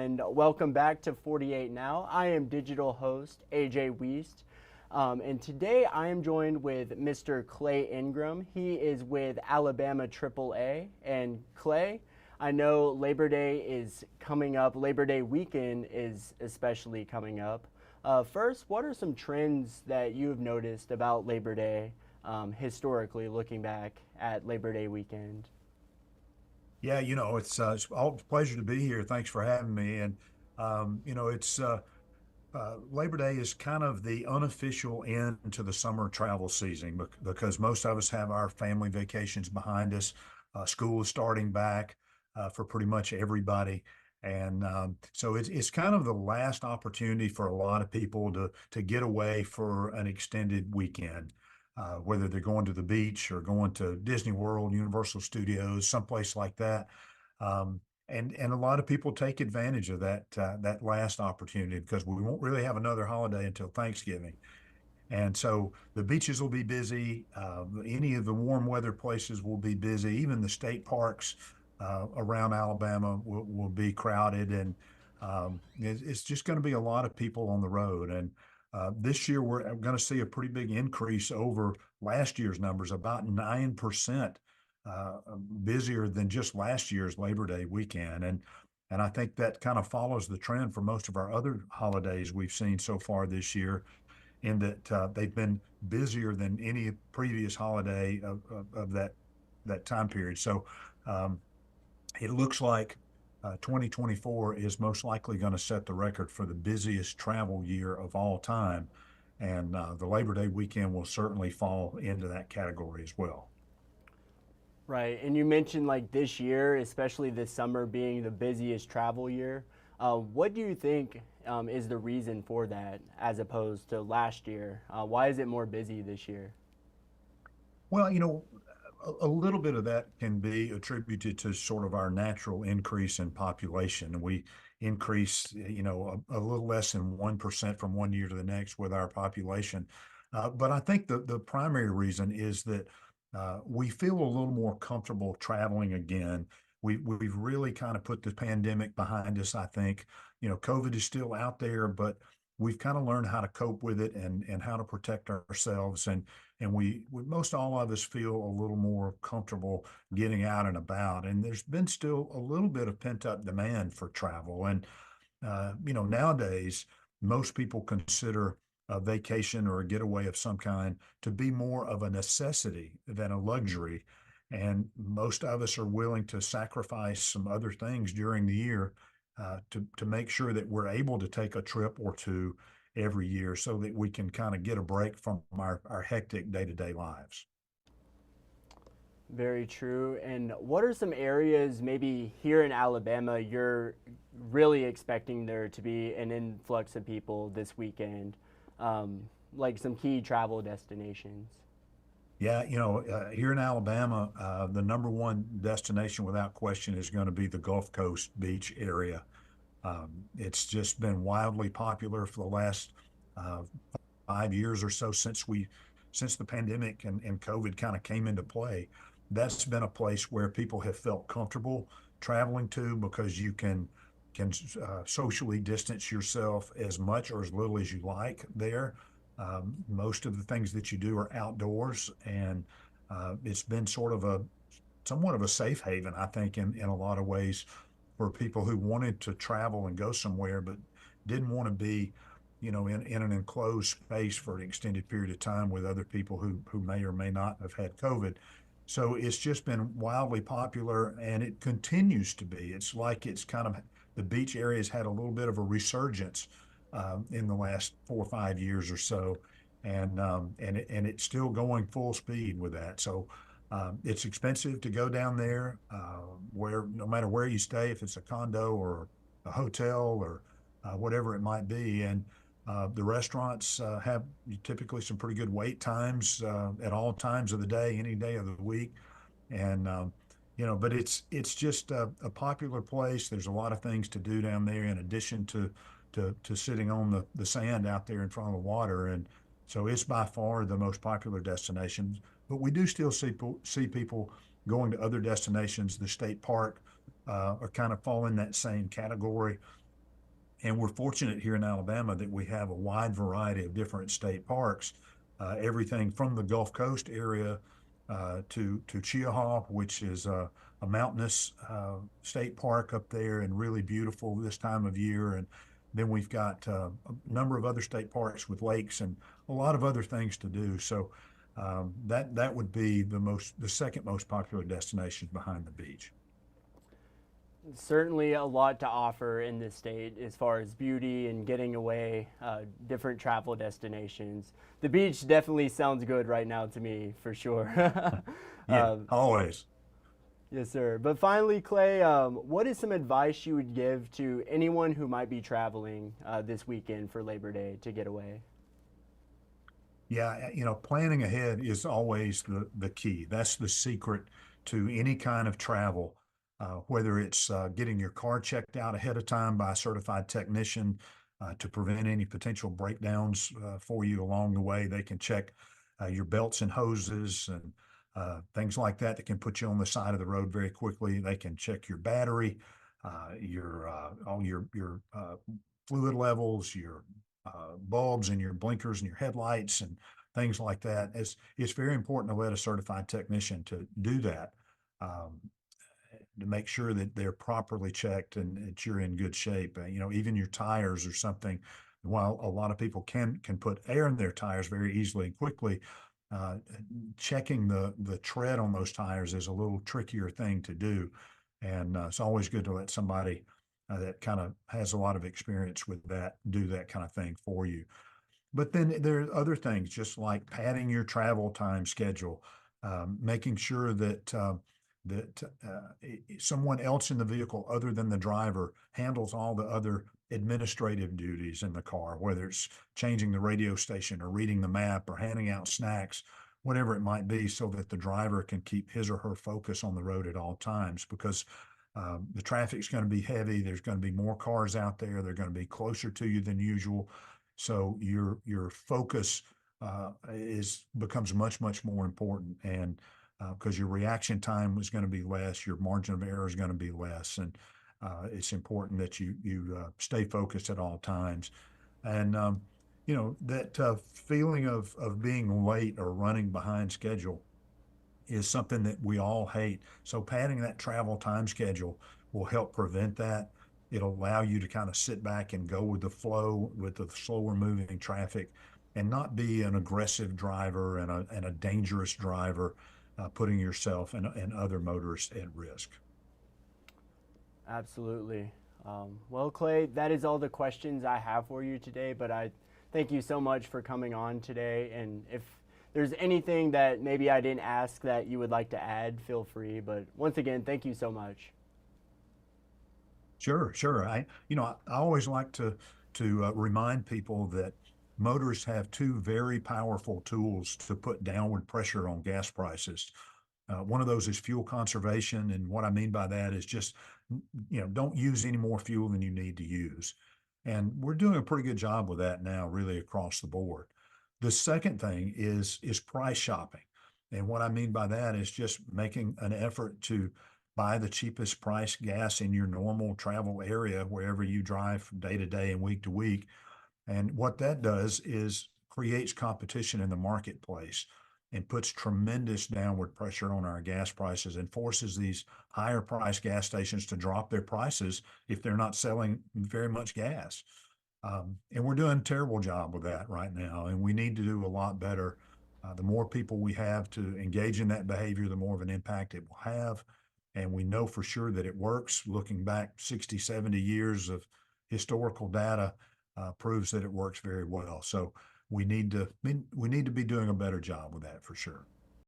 and welcome back to 48 Now. I am digital host AJ Wiest, and today I am joined with Mr. Clay Ingram. He is with Alabama AAA, and Clay, I know Labor Day is coming up. Labor Day weekend is especially coming up. First, what are some trends that you have noticed about Labor Day historically, looking back at Labor Day weekend? Yeah, it's all a pleasure to be here. Thanks for having me. And it's Labor Day is kind of the unofficial end to the summer travel season because most of us have our family vacations behind us. School is starting back for pretty much everybody. And so it's kind of the last opportunity for a lot of people to get away for an extended weekend, whether they're going to the beach or going to Disney World, Universal Studios, someplace like that. And a lot of people take advantage of that last opportunity because we won't really have another holiday until Thanksgiving. And so the beaches will be busy. Any of the warm weather places will be busy. Even the state parks around Alabama will be crowded. And it's just going to be a lot of people on the road. And this year, we're going to see a pretty big increase over last year's numbers, about 9% busier than just last year's Labor Day weekend. And I think that kind of follows the trend for most of our other holidays we've seen so far this year, in that they've been busier than any previous holiday of that time period. So um, it looks like 2024 is most likely going to set the record for the busiest travel year of all time. And the Labor Day weekend will certainly fall into that category as well. Right, and you mentioned like this year, especially this summer being the busiest travel year. What do you think is the reason for that as opposed to last year? Why is it more busy this year? Well, a little bit of that can be attributed to sort of our natural increase in population. We increase, a little less than 1% from one year to the next with our population. But I think the primary reason is that we feel a little more comfortable traveling again. We've really kind of put the pandemic behind us, I think. COVID is still out there, but we've kind of learned how to cope with it and how to protect ourselves. And we most all of us feel a little more comfortable getting out and about. And there's been still a little bit of pent up demand for travel. And nowadays most people consider a vacation or a getaway of some kind to be more of a necessity than a luxury. And most of us are willing to sacrifice some other things during the year to make sure that we're able to take a trip or two every year so that we can kind of get a break from our hectic day-to-day lives. Very true. And what are some areas, maybe here in Alabama, you're really expecting there to be an influx of people this weekend? Um, like some key travel destinations. Yeah, here in Alabama, the number one destination without question is going to be the Gulf Coast beach area. It's just been wildly popular for the last uh, 5 years or so since the pandemic and COVID kind of came into play. That's been a place where people have felt comfortable traveling to because you can socially distance yourself as much or as little as you like there. Most of the things that you do are outdoors, and it's been sort of a somewhat of a safe haven, I think, in a lot of ways for people who wanted to travel and go somewhere, but didn't want to be, in an enclosed space for an extended period of time with other people who may or may not have had COVID. So it's just been wildly popular, and it continues to be. It's like it's kind of the beach area has had a little bit of a resurgence in the last 4 or 5 years or so, and it's still going full speed with that. So it's expensive to go down there, where no matter where you stay, if it's a condo or a hotel or whatever it might be. And the restaurants have typically some pretty good wait times at all times of the day, any day of the week. And but it's just a popular place. There's a lot of things to do down there in addition to sitting on the sand out there in front of the water. And so it's by far the most popular destination. But we do still see people going to other destinations. The state park are kind of fall in that same category. And we're fortunate here in Alabama that we have a wide variety of different state parks, everything from the Gulf Coast area to Chiahaw, which is a mountainous state park up there and really beautiful this time of year. And then we've got a number of other state parks with lakes and a lot of other things to do. So that would be the second most popular destination behind the beach. Certainly a lot to offer in this state as far as beauty and getting away, different travel destinations. The beach definitely sounds good right now to me, for sure. Yeah, always. Yes, sir. But finally, Clay, what is some advice you would give to anyone who might be traveling this weekend for Labor Day to get away? Yeah, planning ahead is always the key. That's the secret to any kind of travel, whether it's getting your car checked out ahead of time by a certified technician to prevent any potential breakdowns for you along the way. They can check your belts and hoses and things like that that can put you on the side of the road very quickly. They can check your battery, your all your fluid levels, your bulbs and your blinkers and your headlights and things like that. It's very important to let a certified technician to do that um, to make sure that they're properly checked and that you're in good shape. Even your tires or something. While a lot of people can put air in their tires very easily and quickly, uh, checking the tread on those tires is a little trickier thing to do, and it's always good to let somebody that kind of has a lot of experience with that do that kind of thing for you. But then there are other things, just like padding your travel time schedule, making sure that someone else in the vehicle other than the driver handles all the other administrative duties in the car, whether it's changing the radio station or reading the map or handing out snacks, whatever it might be, so that the driver can keep his or her focus on the road at all times. Because the traffic's going to be heavy. There's going to be more cars out there. They're going to be closer to you than usual. So your focus is becomes much more important, and because your reaction time is going to be less, your margin of error is going to be less, and it's important that you stay focused at all times. And that feeling of being late or running behind schedule is something that we all hate. So padding that travel time schedule will help prevent that. It'll allow you to kind of sit back and go with the flow with the slower moving traffic and not be an aggressive driver and a dangerous driver, putting yourself and other motorists at risk. Absolutely. Well, Clay, that is all the questions I have for you today, but I thank you so much for coming on today. And if there's anything that maybe I didn't ask that you would like to add, feel free. But once again, thank you so much. Sure, sure. I always like to remind people that motors have two very powerful tools to put downward pressure on gas prices. One of those is fuel conservation, and what I mean by that is just don't use any more fuel than you need to use. And we're doing a pretty good job with that now, really across the board. The second thing is price shopping. And what I mean by that is just making an effort to buy the cheapest price gas in your normal travel area, wherever you drive from day to day and week to week. And what that does is creates competition in the marketplace and puts tremendous downward pressure on our gas prices and forces these higher price gas stations to drop their prices if they're not selling very much gas. And we're doing a terrible job with that right now, and we need to do a lot better. The more people we have to engage in that behavior, the more of an impact it will have. And we know for sure that it works. Looking back 60, 70 years of historical data proves that it works very well. So we need to be doing a better job with that for sure.